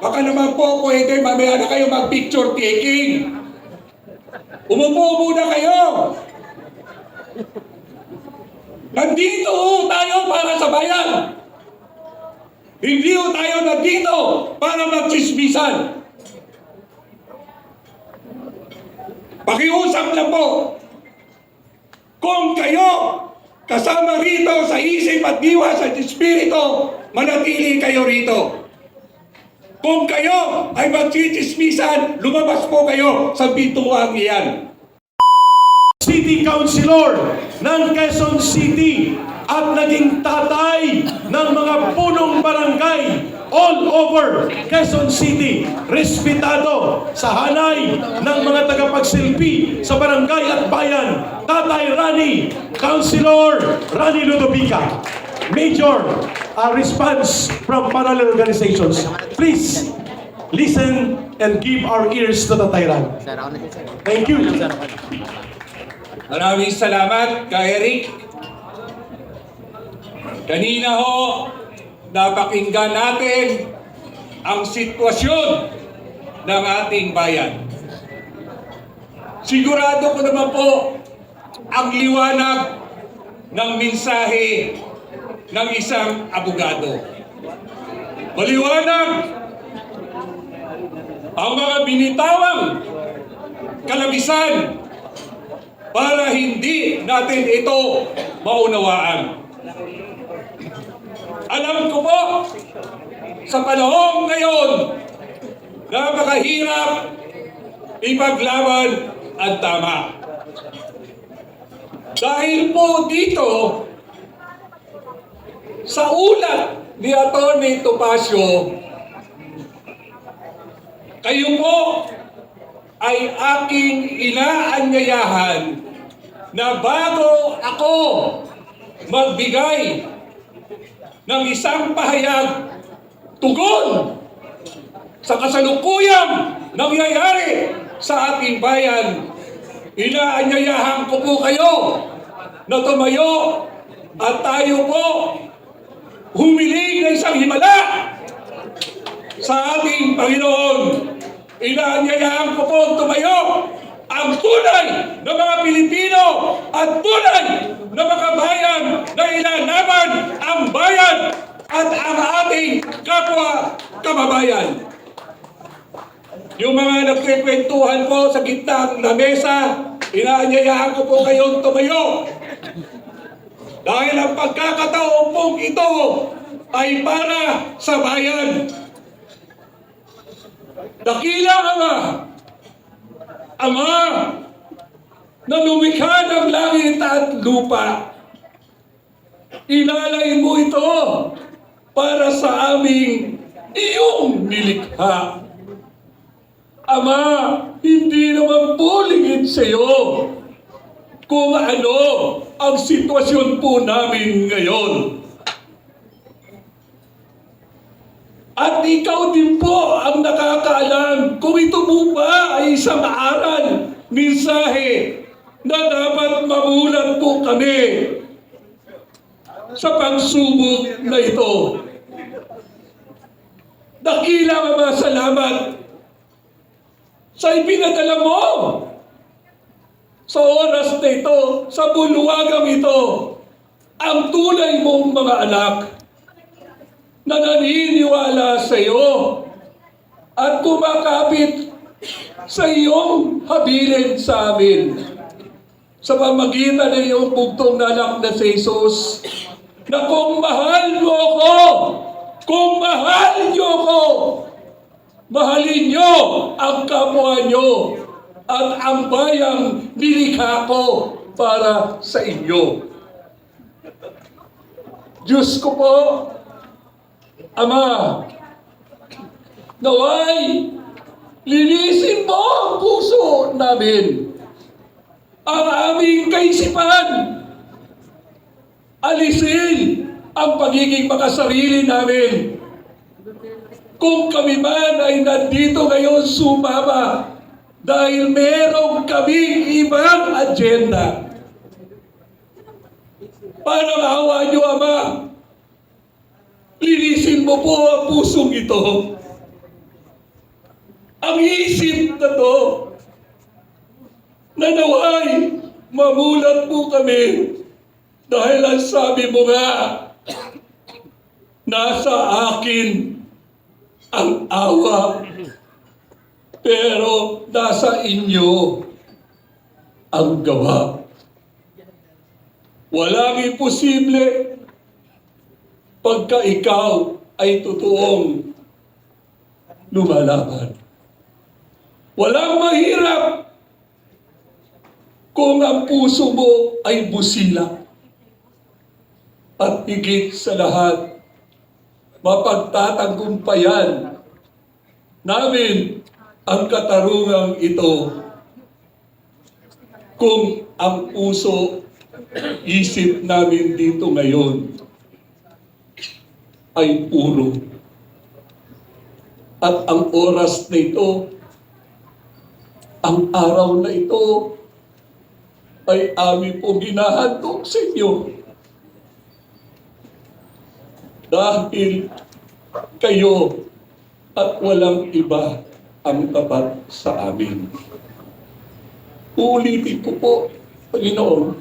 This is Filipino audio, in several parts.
Baka naman po pwede mamaya na kayo mag-picture taking. Umupo muna kayo. Nandito tayo para sa bayan. Hindi tayo nandito para magchismisan. Pakiusap lang po. Kung kayo kasama rito sa isip at diwa sa espiritu, manatili kayo rito. Kung kayo ay magchichismisan, lumabas po kayo sa bituang iyan. City Councilor ng Quezon City at naging tatay ng mga punong barangay all over Quezon City. Respetado sa hanay ng mga tagapagsilbi sa barangay at bayan, Tatay Rani, Councilor Rani Ludovica. Major response from parallel organizations. Please listen and give our ears to Tatay Rani. Thank you. Maraming salamat kay Eric. Kanina ho, napakinggan natin ang sitwasyon ng ating bayan. Sigurado ko naman po ang liwanag ng mensahe ng isang abogado. Maliwanag ang mga binitawang kalabisan para hindi natin ito maunawaan. Alam ko po, sa panahon ngayon, napakahirap ipaglaban ang tama. Dahil po dito, sa ulat ni Atty. Topacio, kayo po ay aking inaanyayahan na bago ako magbigay ng isang pahayag tugon sa kasalukuyang nangyayari sa ating bayan, inaanyayahan ko po kayo na tumayo at tayo po humiling ng isang himala sa ating Panginoon. Inaanyayahan ko po tumayo ang tunay na mga Pilipino at tunay na mga bayan na ilalaban ang bayan at ang ating kapwa kababayan. Yung mga nagkikwentuhan po sa gitna ng mesa, inaanyayahan ko po kayong tumayo. Dahil ang pagkakataon pong ito ay para sa bayan. Dakila Ama na lumikha ng langit at lupa, ilalay mo ito para sa aming iyong nilikha. Ama, hindi naman po lingid sa iyo kung ano ang sitwasyon po namin ngayon. At ikaw din po ang nakakaalam kung ito po ba ay isang aral, mensahe na dapat mamulat po kami sa pagsubok na ito. Dakila Ama, salamat sa ipinadala mo sa oras na ito, sa bulwagang ito, ang tunay mong mga anak na naniniwala sa iyo at kumakapit sa iyong habilin sa amin sa pamagitan ng iyong bugtong na anak na si Jesus, na kung mahal mo ako, kung mahal niyo ako, mahalin niyo ang kapwa niyo at ang bayang nilikha ko para sa inyo. Diyos ko po, Ama, naway, linisin mo ang puso namin, ang aming kaisipan, alisin ang pagiging makasarili namin. Kung kami man ay nandito ngayon sumama dahil merong kaming ibang agenda, parang awa niyo, Ama, linisin mo po ang pusong ito. ang isip na to na naway mamulat po kami dahil ang sabi mo nga, nasa akin ang awa, pero nasa inyo ang gawa. Walang imposible pagka ikaw ay totoong lumalaban. Walang mahirap kung ang puso mo ay busila. At higit sa lahat, mapagtatagpumpayan namin ang katarungang ito kung ang puso, isip namin dito ngayon ay puro. At ang oras na ito, ang araw na ito, ay amin po ginahandog sa inyo. Dahil kayo at walang iba ang tapat sa amin. Uulitin ko po, Panginoon,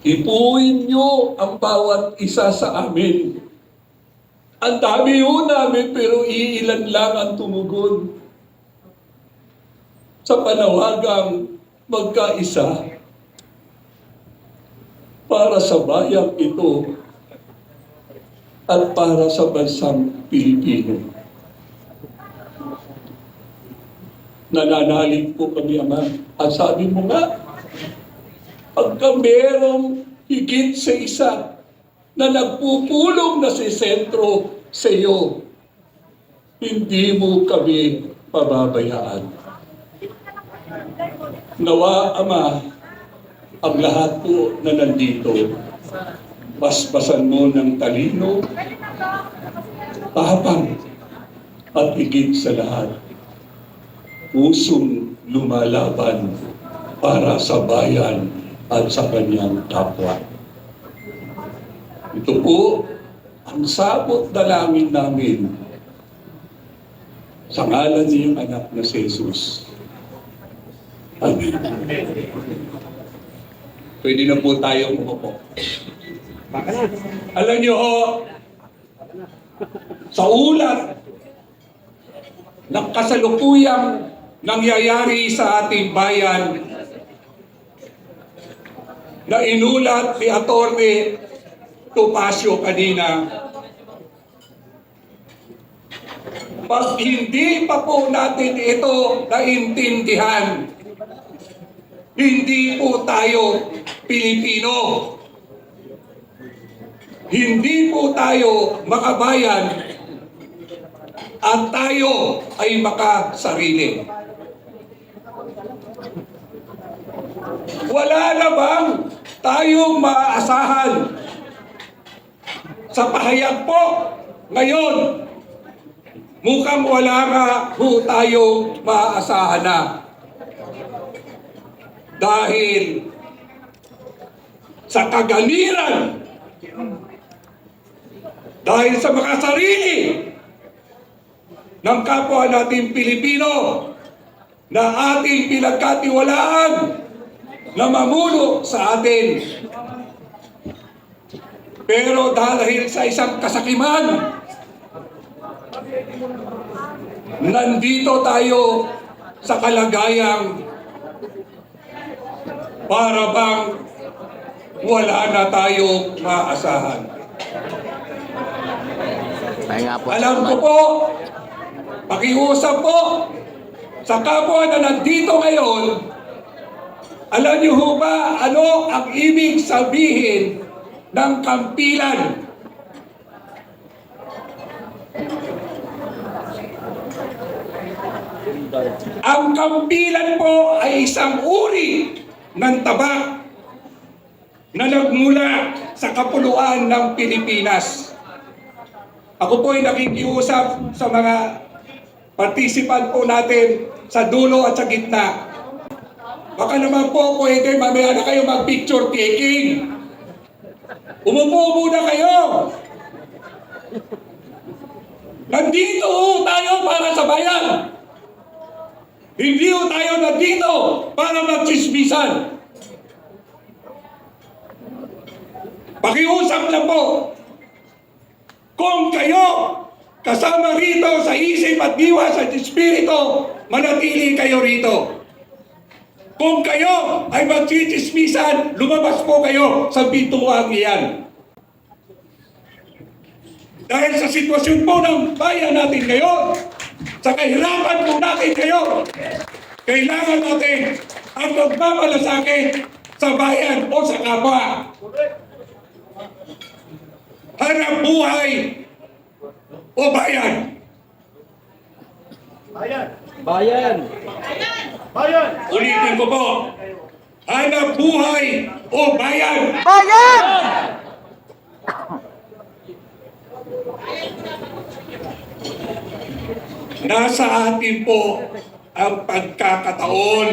ipuin niyo ang bawat isa sa amin. Ang dami ho namin pero iilan lang ang tumugon sa panawagang magkaisa para sa bayang ito at para sa bansang Pilipino. Nananalig po kami, Ama. At sabi mo nga, pagka merong higit sa isa na nagpupulong na sa sentro sa iyo, hindi mo kami pababayaan. Nawa, Ama, ang lahat po na nandito, basbasan mo ng talino, tapang, at higit sa lahat, pusong lumalaban para sa bayan at sa kanyang kapwa. Ito po ang sabot dalangin namin sa ngalan niyong anak na si Jesus. Amen. Pwede na po tayong umupo. Alam niyo ho, sa ulat ng kasalukuyang nangyayari sa ating bayan na inulat ni Atty. Topacio kanina, pag hindi pa po natin ito naintindihan, hindi po tayo Pilipino. Hindi po tayo makabayan at tayo ay makasarili. Wala na bang tayong maaasahan sa pahayag po ngayon? Mukhang wala nga po tayong maaasahan na. Dahil sa kaganiran, dahil sa makasarili ng kapwa nating Pilipino na ating pinagkatiwalaan na mamuno sa atin. Pero dahil sa isang kasakiman, nandito tayo sa kalagayang para bang wala na tayong maasahan. Alam ko po, pakiusap po sa kapwa na nandito ngayon, alam niyo ho ba ano ang ibig sabihin ng kampilan? Ang kampilan po ay isang uri ng tabak na nagmula sa kapuluan ng Pilipinas. Ako po ay nakikiusap sa mga participant po natin sa dulo at sa gitna. Baka naman po pwede mamaya na kayo mag-picture taking. Umupo muna kayo. Nandito tayo para sa bayan. Hindi ho tayo nandito para magchismisan. Pakiusap lang po. Kung kayo kasama rito sa isip at diwa sa espiritu, manatili kayo rito. Kung kayo ay magchichismisan, lumabas po kayo sa bituang iyan. Dahil sa sitwasyon po ng bayan natin ngayon, sa kahirapan po natin ngayon, kailangan natin ang magmamalasakit sa bayan o sa kapwa. Hanap buhay o bayan? Bayan. Ulitin ko po. Hanap buhay o bayan? Bayan! Nasa atin po ang pagkakataon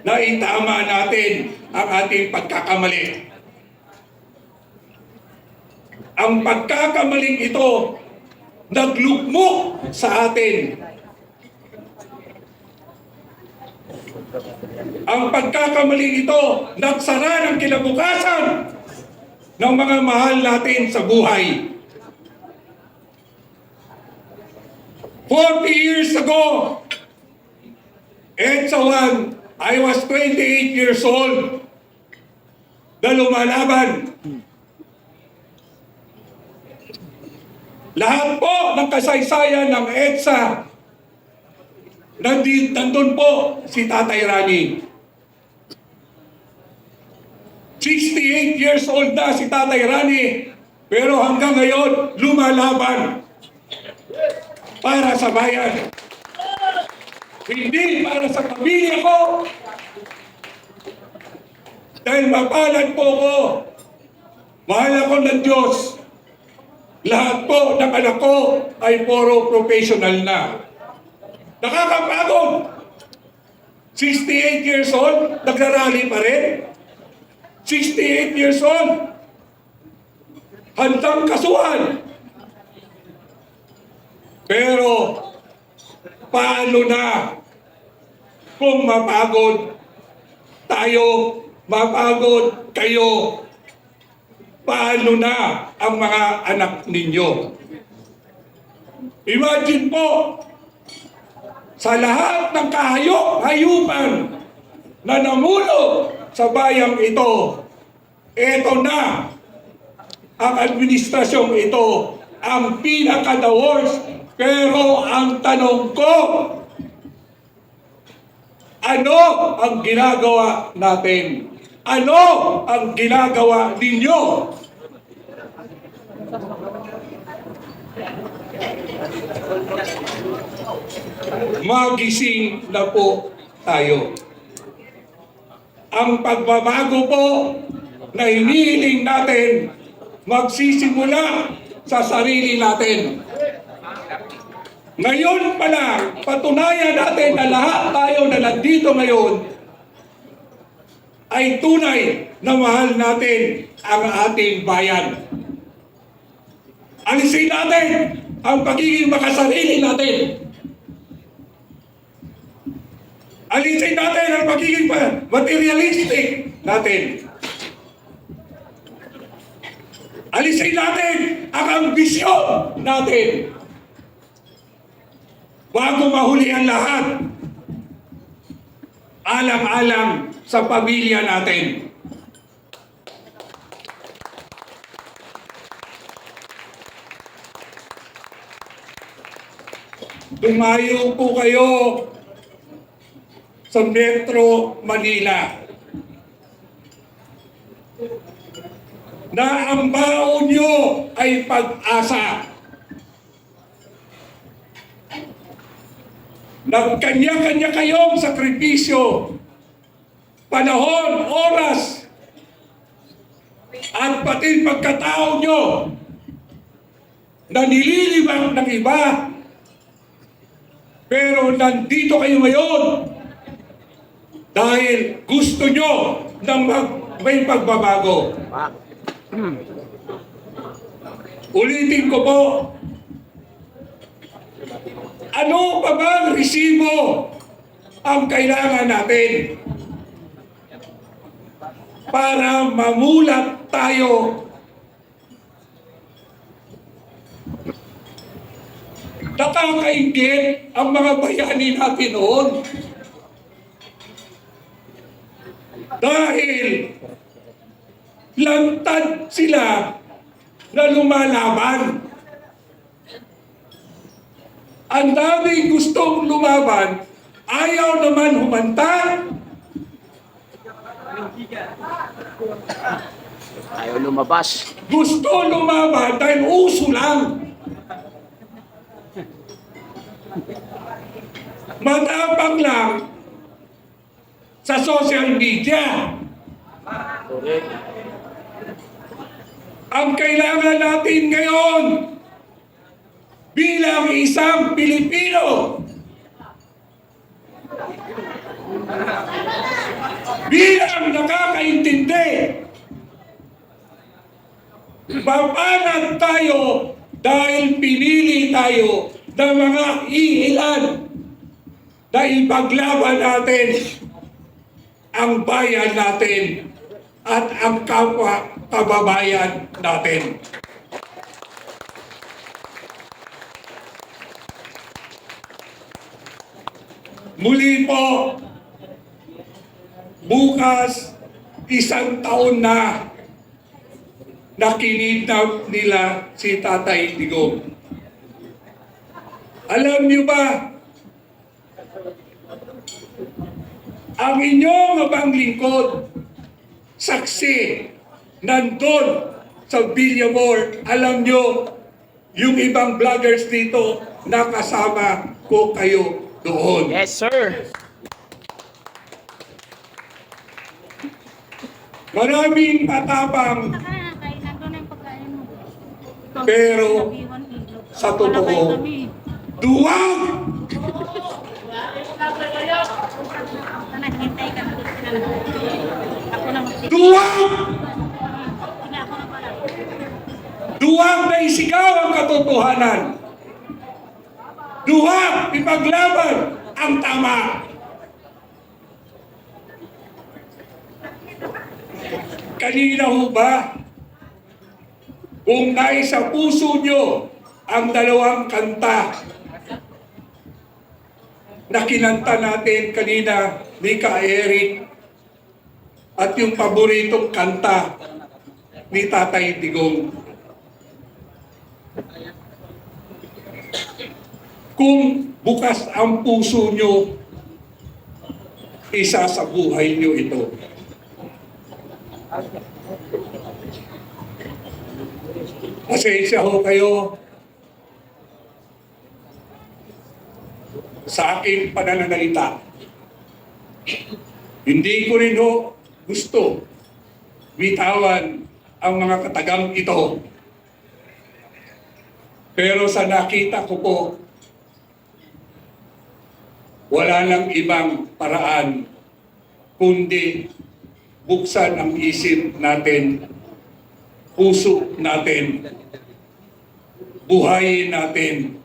na itama natin ang ating pagkakamali. Ang pagkakamaling ito naglugmok sa atin. Ang pagkakamaling ito nagsara ng kinabukasan ng mga mahal natin sa buhay. 40 years ago, EDSA 1, I was 28 years old na lumalaban. Lahat po ng kasaysayan ng EDSA, nandun po si Tatay Rani. 68 years old na si Tatay Rani, pero hanggang ngayon lumalaban para sa bayan. Hindi para sa pamilya ko. Dahil mapalad po ko. Mahal ako ng Diyos. Lahat po ng anak ko ay puro professional na. Nakakapagod. 68 years old, nagrarally pa rin. 68 years old, handang kasuhan. Pero, paano na kung mapagod tayo, mapagod kayo, paano na ang mga anak ninyo? Imagine po, sa lahat ng kahayop-hayupan na namuno sa bayang ito, ito na ang administrasyong ito, ang pinaka-the worst. Pero ang tanong ko, ano ang ginagawa natin? Ano ang ginagawa ninyo? Magising na po tayo. Ang pagbabago po na hinihiling natin magsisimula sa sarili natin. Ngayon pala, patunayan natin na lahat tayo na nandito ngayon ay tunay na mahal natin ang ating bayan. Alisin natin ang pagiging makasarili natin. Alisin natin ang pagiging materialistic natin. Alisin natin ang ambisyon natin. Bago mahuli ang lahat, alang-alang sa pamilya natin. Tumayo po kayo sa Metro Manila na ang baon nyo ay pag-asa. Nagkanya-kanya kayong sakripisyo, panahon, oras, at pati pagkatao nyo na nililibang ng iba. Pero nandito kayo ngayon dahil gusto nyo ng may pagbabago. Ulitin ko po, ano pa bang resibo ang kailangan natin para mamulat tayo. Nakakaingit ang mga bayani natin noon. Dahil lantad sila na lumalaban. Ang daming gustong lumaban, ayaw naman humanta. Ayaw lumabas. Gusto lumaban dahil uso lang. Matapang lang sa social media. Correct. Ang kailangan natin ngayon bilang isang Pilipino, bilang nakakaintindi, mapanat tayo dahil pinili tayo ng mga iilan na ipaglaban natin ang bayan natin at ang kapwa kababayan natin. Muli po, bukas, 1 taon na nakinidnap nila si Tatay Digong. Alam niyo ba, ang inyong abang lingkod, saksi, nandun sa Villamor, alam niyo, yung ibang vloggers dito, nakasama ko kayo doon. Yes, sir. Maraming matapang, pero sa totoo, duwag! Duwag! Duwag na isigaw ang katotohanan. Duwag ipaglaban ang tama. Kanina ho ba, kung naisa puso nyo ang dalawang kanta na kinanta natin kanina ni Ka Eric at yung paboritong kanta ni Tatay Digong. Kung bukas ang puso nyo, isa sa buhay nyo ito. Pasensya ho kayo sa aking pananalita. Hindi ko rin ho gusto bitawan ang mga katagang ito. Pero sa nakita ko po, wala nang ibang paraan kundi buksan ang isip natin, puso natin, buhayin natin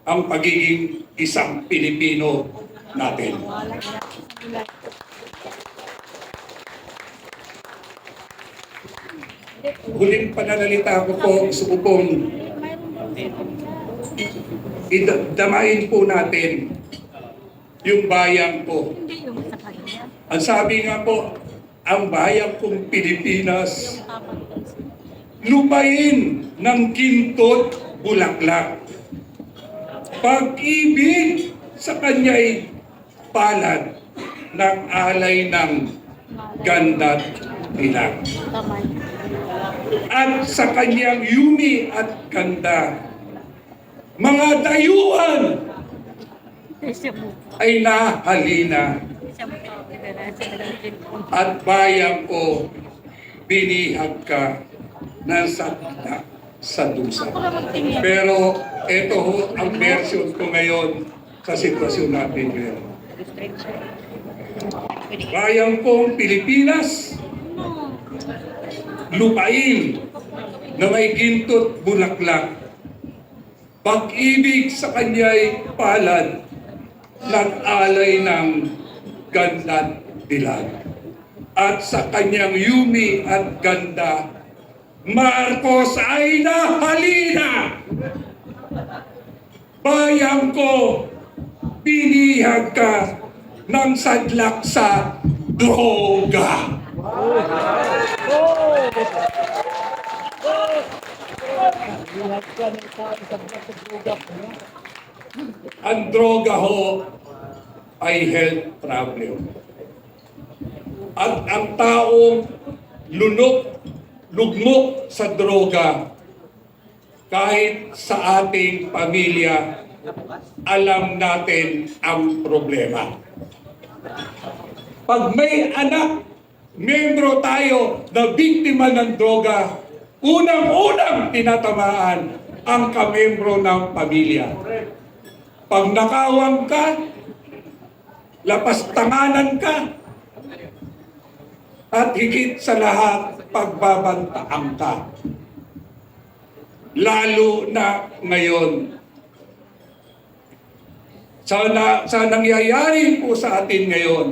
ang pagiging isang Pilipino natin. Huling pananalita ko po, gusto ko pong idamain po natin yung bayan ko. Ang sabi nga po, ang bayan kong Pilipinas, lupain ng kintot bulaklak. Pag-ibig sa kanya'y palad ng alay ng ganda't dilag. At sa kanyang yumi at ganda, mga dayuhan ay nahalina. At bayan ko, binihag ka ng sakita sa dusa. Pero ito ho ang version ko ngayon sa sitwasyon natin ngayon. Bayan kong Pilipinas, lupain na may gintot bulaklak, pag-ibig sa kanya'y palad nag-alay ng ganda't dilag. At sa kanyang yumi at ganda, Marcos ay nahalina. Bayang ko, binihag ka ng sadlak sa droga. Ang droga ho ay health problem. At ang taong lugmok sa droga, kahit sa ating pamilya, alam natin ang problema. Pag may anak, membro tayo na biktima ng droga, unang-unang tinatamaan ang kamembro ng pamilya. Pag nakawang ka, lapastanganan ka, at higit sa lahat, pagbabantaan ka. Lalo na ngayon. Sa nangyayari po sa atin ngayon,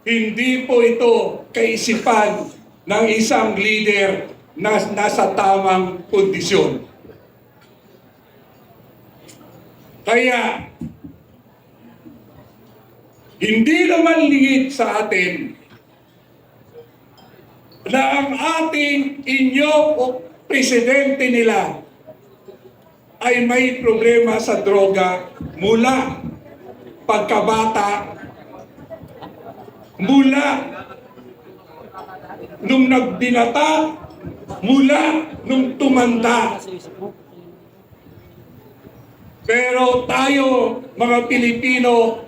hindi po ito kaisipan ng isang leader na nasa tamang kondisyon. Kaya, hindi naman lingid sa atin na ang ating inyo o presidente nila ay may problema sa droga mula pagkabata, mula nung nagbinata, mula nung tumanda. Pero tayo, mga Pilipino,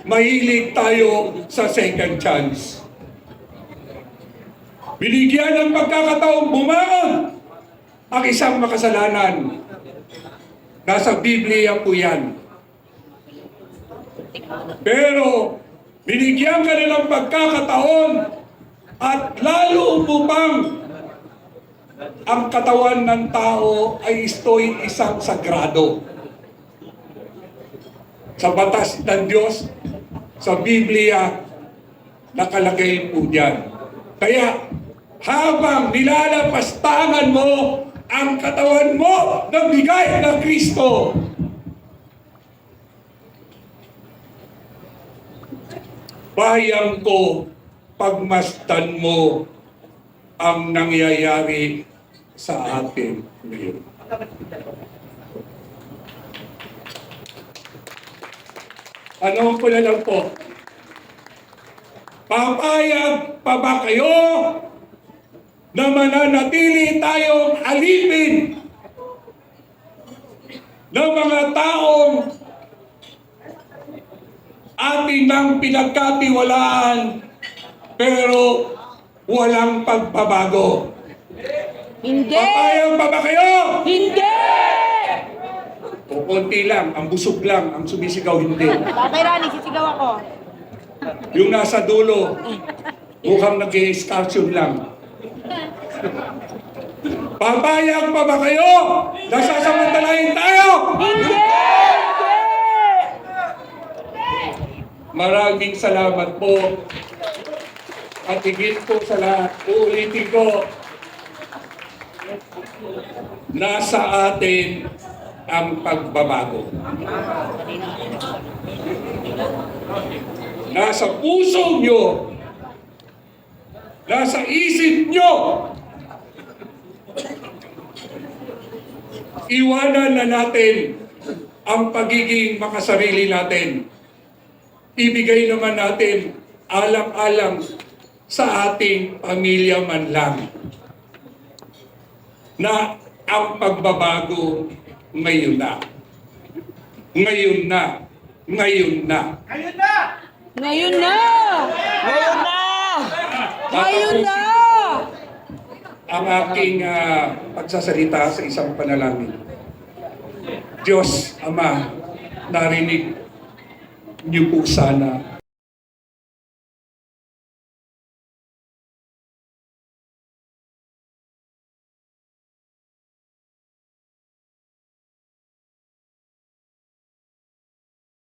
mahilig tayo sa second chance. Binigyan ng pagkakataong bumangon ang isang makasalanan. Nasa Biblia po yan. Pero binigyan ka nilang pagkakataon at lalo upang ang katawan ng tao ay isang sagrado. Sa batas ng Diyos, sa Biblia, nakalagay po diyan. Kaya, habang nilalapastangan mo ang katawan mo ng bigay ng Kristo, bayang ko, pagmasdan mo ang nangyayari sa atin ngayon. Ano ko na lang po, papayag pa ba kayo na mananatili tayong alipin ng mga taong atin nang pinagkatiwalaan pero walang pagbabago? Hindi! Papayag pa ba kayo? Hindi! O konti lang, ang busog lang, ang sumisigaw hindi. Tatay Rani, sisigaw ako. Yung nasa dulo, mukhang nag-i-excursion lang. Papayag pa ba kayo? Nasasamantalahin tayo! Hindi! Maraming salamat po. At higit po sa lahat, uulitin ko, nasa atin ang pagbabago. Nasa puso nyo, nasa isip nyo, iwanan na natin ang pagiging makasarili natin. Ibigay naman natin alang-alang sa ating pamilya man lang na ang pagbabago ngayon na. Ngayon na. Ngayon na. Ngayon na! Ngayon na! Ngayon na! Ang aking pagsasalita sa isang panalangin. Diyos, Ama, narinig niyo po sana